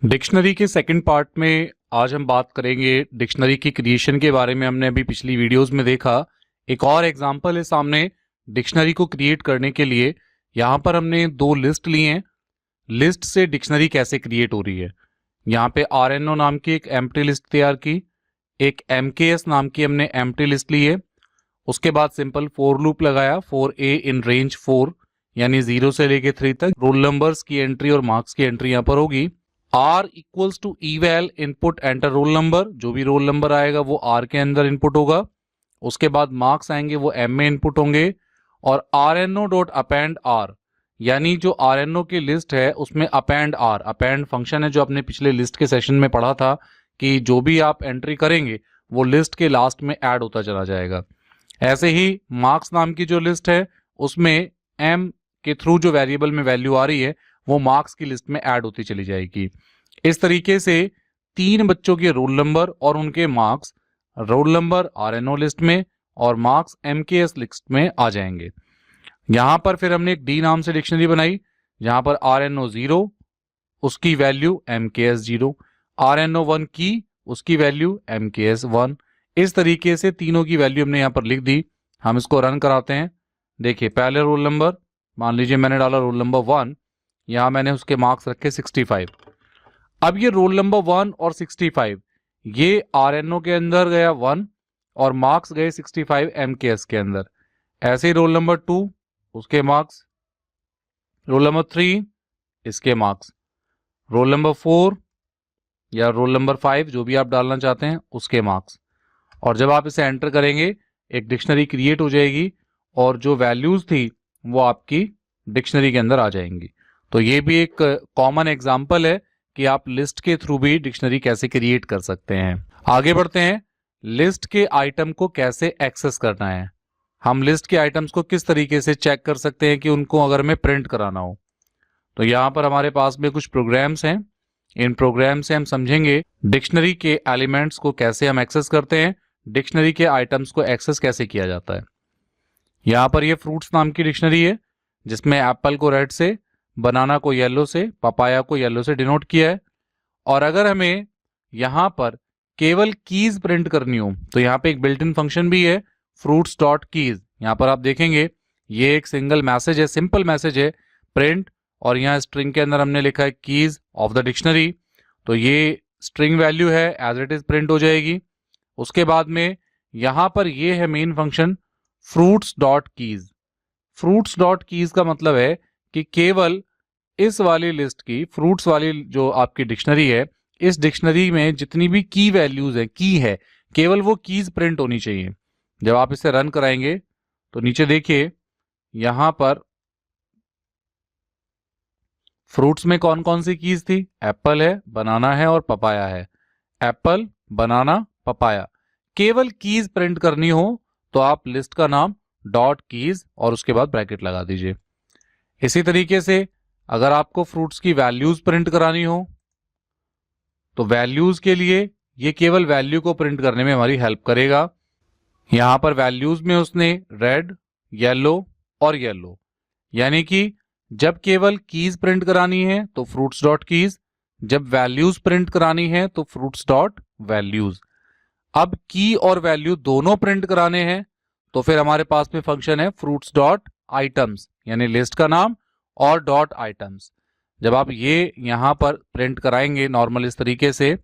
Dictionary के second part में आज हम बात करेंगे डिक्शनरी की क्रिएशन के बारे में। हमने अभी पिछली वीडियोस में देखा। एक और एग्जांपल है सामने डिक्शनरी को क्रिएट करने के लिए। यहाँ पर हमने दो लिस्ट ली हैं। लिस्ट से डिक्शनरी कैसे क्रिएट हो रही है। यहाँ पे RNO नाम की एक एम्प्टी लिस्ट तैयार की, एक MKS नाम की हमने एम्प्टी लिस्ट ली है। उसके बाद सिंपल फॉर लूप लगाया, फॉर ए इन रेंज 4 यानी 0 से लेके 3 तक रोल नंबर्स की एंट्री और मार्क्स की एंट्री यहाँ पर होगी। R equals to eval input enter roll number, जो भी रोल नंबर आएगा वो R के अंदर इनपुट होगा। उसके बाद मार्क्स आएंगे वो M में इनपुट होंगे। और RNO डॉट अपेंड R यानी जो RNO की लिस्ट है उसमें अपेंड R, अपेंड फंक्शन है जो आपने पिछले लिस्ट के सेशन में पढ़ा था कि जो भी आप एंट्री करेंगे वो लिस्ट के लास्ट में ऐड होता चला जाएगा। ऐसे ही मार्क्स नाम की जो लिस्ट है उसमें M के थ्रू जो वेरिएबल में वैल्यू आ रही है वो मार्क्स की लिस्ट में ऐड होती चली जाएगी। इस तरीके से 3 बच्चों के रोल नंबर और उनके marks roll number RNO list में और मार्क्स MKS लिस्ट में आ जाएंगे। यहां पर फिर हमने एक D नाम से डिक्शनरी बनाई जहां पर RNO 0 उसकी वैल्यू MKS 0, RNO 1 की उसकी वैल्यू MKS 1। इस तरीके से तीनों की वैल्यू हमने यहां पर लिख दी। हम इसको रन कराते हैं। देखिए पहले रोल नंबर मान लीजिए मैंने डाला रोल नंबर 1, यहां मैंने उसके मार्क्स रखे 65। अब ये रोल नंबर 1 और 65 ये RNO के अंदर गया 1 और मार्क्स गए 65 MKS के अंदर। ऐसे ही रोल नंबर 2 उसके मार्क्स, रोल नंबर 3 इसके मार्क्स, रोल नंबर 4 या रोल नंबर 5 जो भी आप डालना चाहते हैं उसके मार्क्स। और जब आप इसे एंटर करेंगे एक डिक्शनरी क्रिएट हो जाएगी और जो वैल्यूज थी वो आपकी डिक्शनरी के अंदर आ जाएंगी। तो ये भी एक कॉमन एग्जाम्पल है कि आप लिस्ट के थ्रू भी डिक्शनरी कैसे क्रिएट कर सकते हैं। आगे बढ़ते हैं। लिस्ट के आइटम को कैसे एक्सेस करना है। हम लिस्ट के आइटम्स को किस तरीके से चेक कर सकते हैं कि उनको अगर हमें प्रिंट कराना हो। तो यहाँ पर हमारे पास में कुछ प्रोग्राम्स हैं। इन प्रोग्राम से हम समझेंगे डिक्शनरी के एलिमेंट्स को कैसे हम एक्सेस करते हैं, डिक्शनरी के आइटम्स को एक्सेस कैसे किया जाता है। यहाँ पर ये फ्रूट्स नाम की डिक्शनरी है जिसमें एप्पल को रेड से, बनाना को येलो से, पपाया को येलो से डिनोट किया है। और अगर हमें यहाँ पर केवल कीज प्रिंट करनी हो तो यहाँ पे एक बिल्ट इन फंक्शन भी है फ्रूट्स डॉट कीज। यहाँ पर आप देखेंगे ये एक सिंगल मैसेज है, सिंपल मैसेज है प्रिंट, और यहाँ स्ट्रिंग के अंदर हमने लिखा है कीज ऑफ द डिक्शनरी। तो ये स्ट्रिंग वैल्यू है एज इट इज प्रिंट हो जाएगी। उसके बाद में यहाँ पर ये है main function fruits dot keys. Fruits dot keys का मतलब है कि केवल इस वाली लिस्ट की, फ्रूट्स वाली जो आपकी डिक्शनरी है, इस डिक्शनरी में जितनी भी की वैल्यूज है, की है, केवल वो कीज प्रिंट होनी चाहिए। जब आप इसे रन कराएंगे तो नीचे देखिए यहां पर फ्रूट्स में कौन कौन सी कीज थी, एप्पल है, बनाना है और पपाया है। एप्पल, बनाना, पपाया। केवल कीज प्रिंट करनी हो तो आप लिस्ट का नाम डॉट कीज और उसके बाद ब्रैकेट लगा दीजिए। इसी तरीके से अगर आपको फ्रूट्स की वैल्यूज प्रिंट करानी हो तो वैल्यूज के लिए ये केवल वैल्यू को प्रिंट करने में हमारी हेल्प करेगा। यहां पर वैल्यूज में उसने रेड, येलो और येलो, यानी कि जब केवल कीज प्रिंट करानी है तो फ्रूट्स डॉट कीज, जब वैल्यूज प्रिंट करानी है तो फ्रूट्स डॉट वैल्यूज। अब की और वैल्यू दोनों प्रिंट कराने हैं तो फिर हमारे पास में फंक्शन है फ्रूट्स डॉट आइटम्स, यानी लिस्ट का नाम और डॉट आइटम्स। जब आप ये यहां पर प्रिंट कराएंगे नॉर्मल इस तरीके से,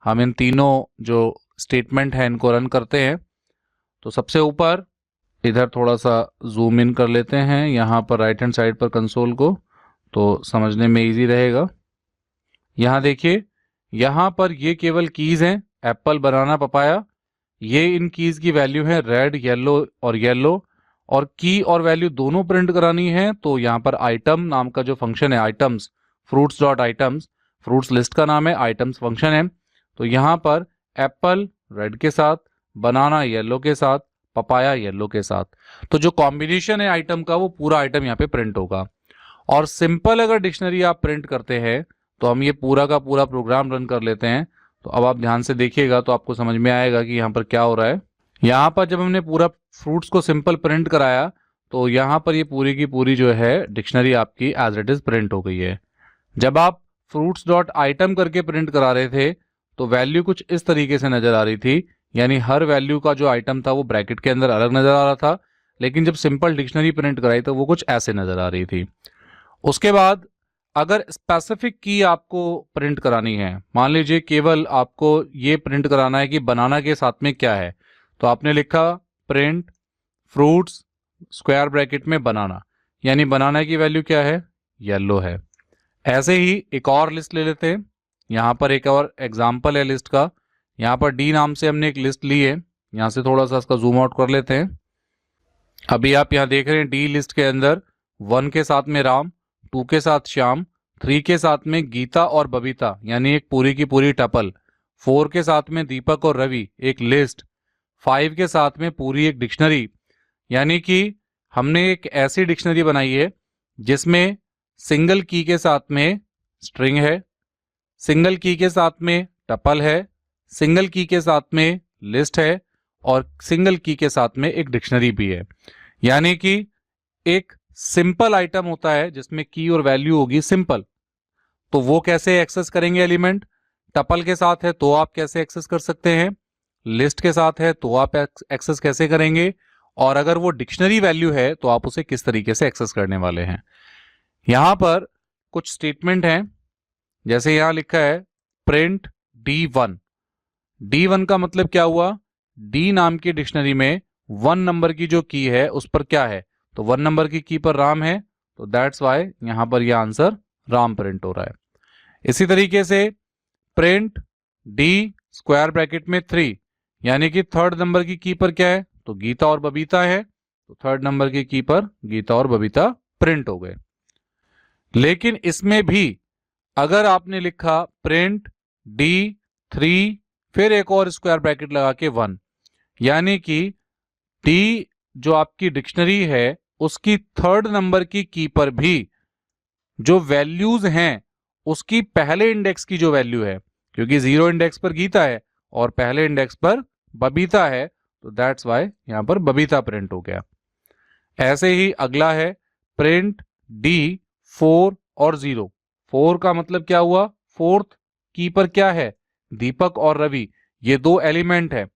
हम इन तीनों जो स्टेटमेंट है इनको रन करते हैं। तो सबसे ऊपर इधर थोड़ा सा जूम इन कर लेते हैं यहाँ पर राइट हैंड साइड पर कंसोल को, तो समझने में इजी रहेगा। यहाँ देखिए यहाँ पर ये केवल कीज हैं, एप्पल, बनाना, पपाया। ये इन कीज की वैल्यू है रेड, येलो और येलो, और की और वैल्यू दोनों प्रिंट करानी है तो यहाँ पर आइटम नाम का जो फंक्शन है, items, fruits dot items, fruits list का नाम है, आइटम्स फंक्शन है। तो यहाँ पर एप्पल रेड के साथ, बनाना येलो के साथ, पपाया येलो के साथ, तो जो कॉम्बिनेशन है आइटम का वो पूरा आइटम यहाँ पे प्रिंट होगा। और सिंपल अगर डिक्शनरी आप प्रिंट करते हैं तो हम ये पूरा का पूरा प्रोग्राम रन कर लेते हैं। तो अब आप ध्यान से देखिएगा तो आपको समझ में आएगा कि यहाँ पर क्या हो रहा है। यहाँ पर जब हमने पूरा फ्रूट्स को सिंपल प्रिंट कराया तो यहाँ पर ये पूरी की पूरी जो है डिक्शनरी आपकी एज इट इज प्रिंट हो गई है। जब आप फ्रूट्स डॉट आइटम करके प्रिंट करा रहे थे तो वैल्यू कुछ इस तरीके से नजर आ रही थी, यानी हर वैल्यू का जो आइटम था वो ब्रैकेट के अंदर अलग नजर आ रहा था। लेकिन जब सिंपल डिक्शनरी प्रिंट कराई तो वो कुछ ऐसे नजर आ रही थी। उसके बाद अगर स्पेसिफिक की आपको प्रिंट करानी है, मान लीजिए केवल आपको ये प्रिंट कराना है कि बनाना के साथ में क्या है, तो आपने लिखा प्रिंट फ्रूट्स स्क्वायर ब्रैकेट में बनाना, यानी बनाना की वैल्यू क्या है, येलो है। ऐसे ही एक और लिस्ट ले लेते हैं। यहाँ पर एक और एग्जाम्पल है लिस्ट का। यहाँ पर डी नाम से हमने एक लिस्ट ली है, यहाँ से थोड़ा सा इसका जूम आउट कर लेते हैं। अभी आप यहाँ देख रहे हैं डी लिस्ट के अंदर 1 के साथ में राम, 2 के साथ श्याम, 3 के साथ में गीता और बबीता यानी एक पूरी की पूरी टपल, 4 के साथ में दीपक और रवि एक लिस्ट, 5 के साथ में पूरी एक डिक्शनरी, यानी कि हमने एक ऐसी डिक्शनरी बनाई है जिसमें सिंगल की के साथ में स्ट्रिंग है, सिंगल की के साथ में टपल है, सिंगल की के साथ में लिस्ट है और सिंगल की के साथ में एक डिक्शनरी भी है। यानी कि एक सिंपल आइटम होता है जिसमें की और वैल्यू होगी सिंपल, तो वो कैसे एक्सेस करेंगे एलिमेंट, टपल के साथ है तो आप कैसे एक्सेस कर सकते हैं, लिस्ट के साथ है तो आप एक्सेस कैसे करेंगे, और अगर वो डिक्शनरी वैल्यू है तो आप उसे किस तरीके से एक्सेस करने वाले हैं। यहां पर कुछ स्टेटमेंट हैं, जैसे यहां लिखा है प्रिंट D1। D1 का मतलब क्या हुआ, डी नाम की डिक्शनरी में 1 नंबर की जो की है उस पर क्या है, तो 1 नंबर की पर राम है, तो दैट्स वाई यहां पर यह आंसर राम प्रिंट हो रहा है। इसी तरीके से प्रिंट डी स्क्वायर ब्रैकेट में 3, यानी कि 3rd नंबर की पर क्या है, तो गीता और बबीता है, तो 3rd नंबर की पर गीता और बबीता प्रिंट हो गए। लेकिन इसमें भी अगर आपने लिखा प्रिंट D3 फिर एक और स्क्वायर ब्रैकेट लगा के 1, यानी कि डी जो आपकी डिक्शनरी है उसकी 3rd नंबर की पर भी जो वैल्यूज हैं उसकी पहले इंडेक्स की जो वैल्यू है, क्योंकि 0 इंडेक्स पर गीता है और पहले इंडेक्स पर बबीता है, तो दैट्स वाई यहां पर बबीता प्रिंट हो गया। ऐसे ही अगला है प्रिंट D4 और 0। 4 का मतलब क्या हुआ, 4th की पर क्या है, दीपक और रवि, ये 2 एलिमेंट है।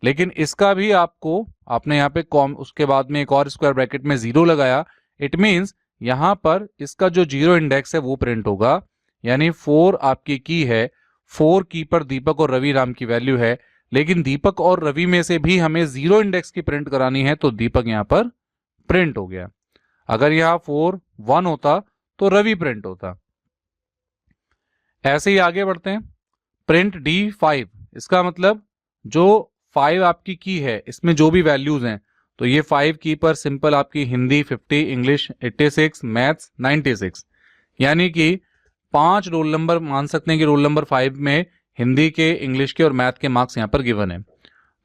लेकिन इसका भी आपने यहाँ पे उसके बाद में एक और स्क्वायर ब्रैकेट में 0 लगाया, इट मींस यहां पर इसका जो 0 इंडेक्स है वो प्रिंट होगा, यानी 4 आपकी की है, 4 की पर दीपक और रवि नाम की वैल्यू है, लेकिन दीपक और रवि में से भी हमें 0 इंडेक्स की प्रिंट करानी है, तो दीपक यहां पर प्रिंट हो गया। अगर यहां 4 1 होता तो रवि प्रिंट होता। ऐसे ही आगे बढ़ते हैं, प्रिंट D5, इसका मतलब जो 5 आपकी की है इसमें जो भी वैल्यूज हैं, तो ये 5 की पर सिंपल आपकी हिंदी 50, इंग्लिश 86, मैथ्स 96, यानी कि 5 रोल नंबर मान सकते हैं कि रोल नंबर 5 में हिंदी के, इंग्लिश के और मैथ के मार्क्स यहाँ पर गिवन है।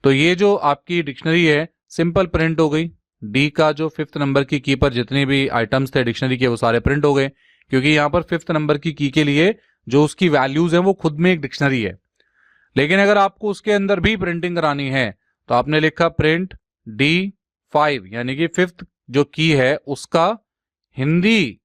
तो ये जो आपकी डिक्शनरी है सिंपल प्रिंट हो गई। डी का जो 5th नंबर की पर जितने भी आइटम्स थे डिक्शनरी के वो सारे प्रिंट हो गए, क्योंकि यहाँ पर 5th नंबर की के लिए जो उसकी वैल्यूज हैं वो खुद में एक डिक्शनरी है। लेकिन अगर आपको उसके अंदर भी प्रिंटिंग करानी है तो आपने लिखा प्रिंट D5, यानी कि 5th जो की है उसका हिंदी,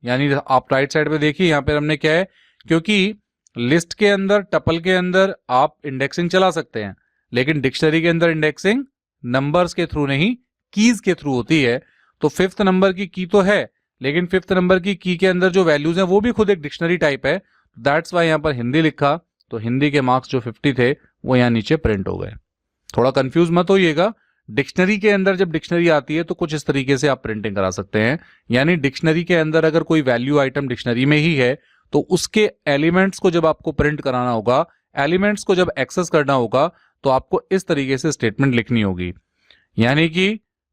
यानी आप राइट साइड पे देखिए यहाँ पे हमने क्या है, क्योंकि लिस्ट के अंदर टपल के अंदर आप इंडेक्सिंग चला सकते हैं, लेकिन डिक्शनरी के अंदर इंडेक्सिंग नंबर्स के थ्रू नहीं कीज के थ्रू होती है। तो 5th नंबर की तो है, लेकिन 5th नंबर की के अंदर जो वैल्यूज हैं वो भी खुद एक डिक्शनरी टाइप है, दैट्स वाई यहाँ पर हिंदी लिखा, तो हिंदी के मार्क्स जो 50 थे वो यहाँ नीचे प्रिंट हो गए। थोड़ा कंफ्यूज मत होइएगा, डिक्शनरी के अंदर जब डिक्शनरी आती है तो कुछ इस तरीके से आप प्रिंटिंग करा सकते हैं, यानी डिक्शनरी के अंदर अगर कोई वैल्यू आइटम डिक्शनरी में ही है तो उसके एलिमेंट्स को जब आपको प्रिंट कराना होगा, एलिमेंट्स को जब एक्सेस करना होगा, तो आपको इस तरीके से स्टेटमेंट लिखनी होगी, यानी कि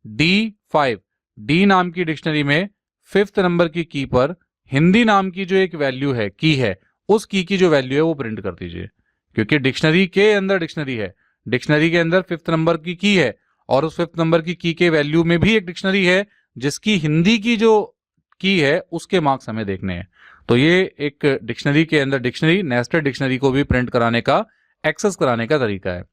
D5 डी नाम की डिक्शनरी में 5th नंबर की पर हिंदी नाम की जो एक वैल्यू है की है, उस की जो वैल्यू है वो प्रिंट कर दीजिए, क्योंकि डिक्शनरी के अंदर डिक्शनरी है, डिक्शनरी के अंदर 5th नंबर की है और उस 5th नंबर की के वैल्यू में भी एक डिक्शनरी है जिसकी हिंदी की जो की है उसके मार्क्स हमें देखने हैं। तो ये एक डिक्शनरी के अंदर डिक्शनरी, नेस्टेड डिक्शनरी को भी प्रिंट कराने का, एक्सेस कराने का तरीका है।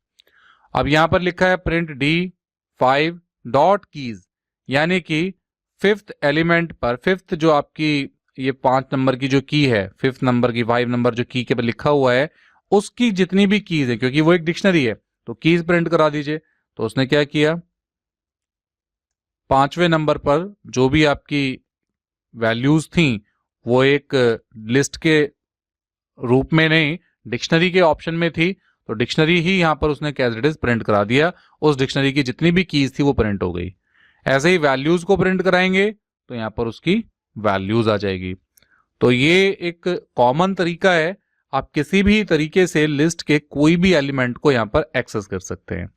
अब यहां पर लिखा है प्रिंट D5 डॉट कीज, यानी कि 5th एलिमेंट पर 5th जो आपकी ये 5 नंबर की जो की है, 5th नंबर की 5 नंबर जो की के पर लिखा हुआ है, उसकी जितनी भी कीज है, क्योंकि वो एक डिक्शनरी है तो कीज प्रिंट करा दीजिए। तो उसने क्या किया, 5वें नंबर पर जो भी आपकी वैल्यूज थी वो एक लिस्ट के रूप में नहीं, डिक्शनरी के ऑप्शन में थी, तो डिक्शनरी ही यहां पर उसने एज इट इज प्रिंट करा दिया। उस डिक्शनरी की जितनी भी कीज थी वो प्रिंट हो गई। ऐसे ही वैल्यूज को प्रिंट कराएंगे तो यहां पर उसकी वैल्यूज आ जाएगी। तो ये एक कॉमन तरीका है, आप किसी भी तरीके से लिस्ट के कोई भी एलिमेंट को यहां पर एक्सेस कर सकते हैं।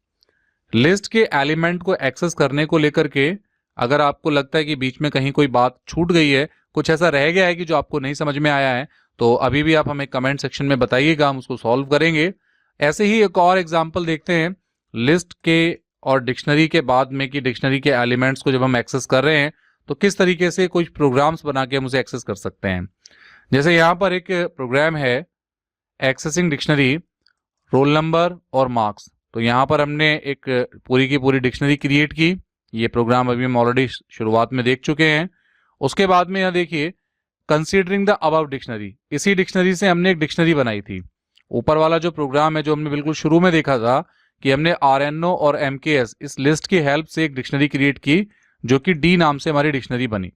लिस्ट के एलिमेंट को एक्सेस करने को लेकर के अगर आपको लगता है कि बीच में कहीं कोई बात छूट गई है, कुछ ऐसा रह गया है कि जो आपको नहीं समझ में आया है, तो अभी भी आप हमें कमेंट सेक्शन में बताइएगा, हम उसको सॉल्व करेंगे। ऐसे ही एक और एग्जांपल देखते हैं लिस्ट के और डिक्शनरी के बाद में कि डिक्शनरी के एलिमेंट्स को जब हम एक्सेस कर रहे हैं तो किस तरीके से कुछ प्रोग्राम्स बना के हम उसे एक्सेस कर सकते हैं। जैसे यहाँ पर एक प्रोग्राम है एक्सेसिंग डिक्शनरी रोल नंबर और मार्क्स। तो यहाँ पर हमने एक पूरी की पूरी डिक्शनरी क्रिएट की। ये प्रोग्राम अभी हम ऑलरेडी शुरुआत में देख चुके हैं। उसके बाद में यहाँ देखिए कंसीडरिंग द अबव डिक्शनरी, इसी डिक्शनरी से हमने एक डिक्शनरी बनाई थी। ऊपर वाला जो प्रोग्राम है जो हमने बिल्कुल शुरू में देखा था कि हमने RNO और MKS इस लिस्ट की हेल्प से एक डिक्शनरी क्रिएट की जो कि D नाम से हमारी डिक्शनरी बनी।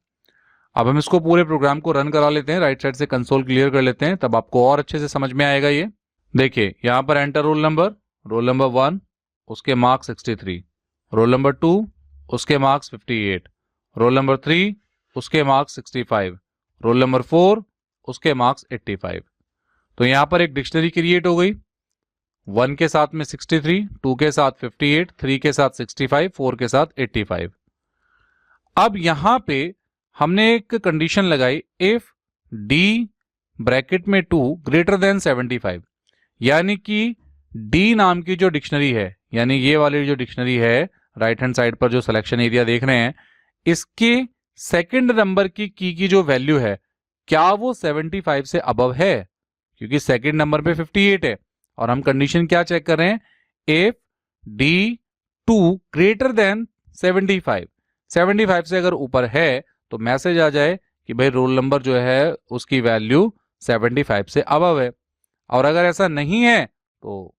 अब हम इसको पूरे प्रोग्राम को रन करा लेते हैं, राइट साइड से कंसोल क्लियर कर लेते हैं, तब आपको और अच्छे से समझ में आएगा। ये देखिए यहाँ पर एंटर रोल नंबर 1, उसके मार्क्स 63, रोल नंबर 2 उसके मार्क्स 58, रोल नंबर 3 उसके मार्क्स 65, रोल नंबर 4 उसके मार्क्स 85। तो यहां पर एक डिक्शनरी क्रिएट हो गई। 1 के साथ में 63, 2 के साथ 58, 3 के साथ 65, 4 के साथ 85। अब यहां पे हमने एक कंडीशन लगाई, इफ D ब्रैकेट में 2 ग्रेटर देन 75, यानी कि D नाम की जो डिक्शनरी है, यानी ये वाली जो डिक्शनरी है राइट हैंड साइड पर जो सिलेक्शन एरिया देख रहे हैं, इसके सेकंड नंबर की जो वैल्यू है क्या वो 75 से अबव है, क्योंकि सेकंड नंबर पे 58 है और हम कंडीशन क्या चेक कर रहे हैं, इफ D2 ग्रेटर देन 75 से अगर ऊपर है तो मैसेज आ जाए कि भाई रोल नंबर जो है उसकी वैल्यू 75 से अबव है, और अगर ऐसा नहीं है तो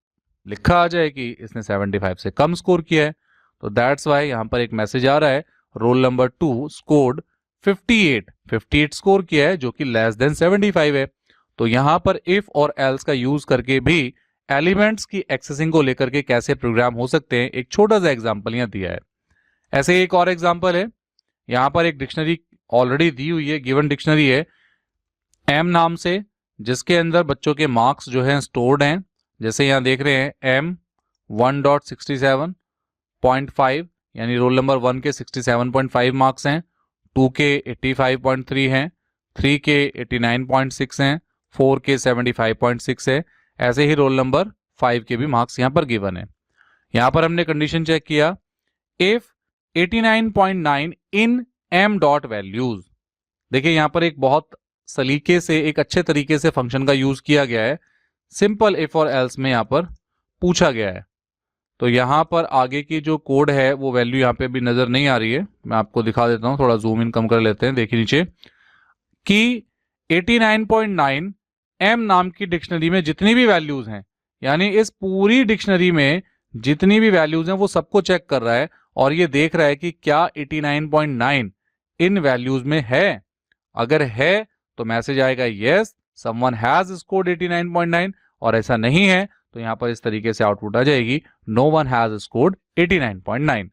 लिखा आ जाए कि इसने 75 से कम स्कोर किया है। तो दैट्स वाई यहां पर एक मैसेज आ रहा है रोल नंबर 2 स्कोर्ड 58 स्कोर किया है जो कि लेस देन 75 है। तो यहां पर इफ और एल्स का यूज करके भी एलिमेंट्स की एक्सेसिंग को लेकर के कैसे प्रोग्राम हो सकते हैं, एक छोटा सा एग्जांपल यहां दिया है। ऐसे एक और एग्जांपल है, यहां पर एक डिक्शनरी ऑलरेडी दी हुई है, गिवन डिक्शनरी है M नाम से, जिसके अंदर बच्चों के मार्क्स जो हैं स्टोर्ड हैं। जैसे यहां देख रहे हैं M 1.67.5 यानी रोल नंबर 1 के 67.5 मार्क्स हैं, 2 के 85.3 हैं, 3 के 89.6 हैं, 4 के 75.6 है। ऐसे ही रोल नंबर 5 के भी मार्क्स यहां पर गिवन है। यहां पर हमने कंडीशन चेक किया, if 89.9 in M dot values. देखिए यहां पर एक बहुत सलीके से, एक अच्छे तरीके से फंक्शन का यूज किया गया है, सिंपल इफ और एल्स में यहां पर पूछा गया है। तो यहां पर आगे की जो कोड है वो वैल्यू यहां पे भी नजर नहीं आ रही है, मैं आपको दिखा देता हूं, थोड़ा जूम इन कम कर लेते हैं। देखिए नीचे कि 89.9 M नाम की डिक्शनरी में जितनी भी वैल्यूज हैं, यानी इस पूरी डिक्शनरी में जितनी भी वैल्यूज हैं वो सबको चेक कर रहा है और ये देख रहा है कि क्या 89.9 इन वैल्यूज में है। अगर है तो मैसेज आएगा यस समवन हैज स्कोर्ड 89.9, और ऐसा नहीं है तो यहां पर इस तरीके से आउटपुट आ जाएगी नो वन हैज स्कोर्ड 89.9।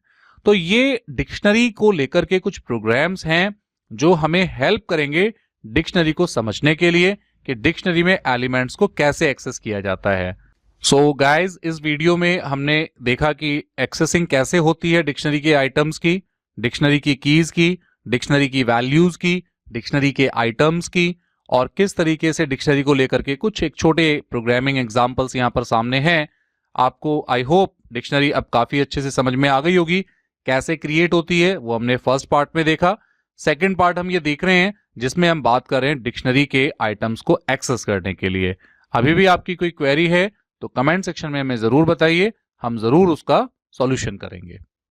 तो ये डिक्शनरी को लेकर के कुछ प्रोग्राम्स हैं जो हमें हेल्प करेंगे डिक्शनरी को समझने के लिए कि डिक्शनरी में एलिमेंट्स को कैसे एक्सेस किया जाता है। सो गाइज, इस वीडियो में हमने देखा कि एक्सेसिंग कैसे होती है डिक्शनरी के आइटम्स की, डिक्शनरी की कीज की, डिक्शनरी की वैल्यूज की, डिक्शनरी के आइटम्स की, और किस तरीके से डिक्शनरी को लेकर के कुछ एक छोटे प्रोग्रामिंग एग्जांपल्स यहां पर सामने हैं। आपको आई होप डिक्शनरी अब काफी अच्छे से समझ में आ गई होगी, कैसे क्रिएट होती है वो हमने फर्स्ट पार्ट में देखा। सेकंड पार्ट हम ये देख रहे हैं जिसमें हम बात कर रहे हैं डिक्शनरी के आइटम्स को एक्सेस करने के लिए। अभी भी आपकी कोई क्वेरी है तो कमेंट सेक्शन में हमें जरूर बताइए, हम जरूर उसका सॉल्यूशन करेंगे।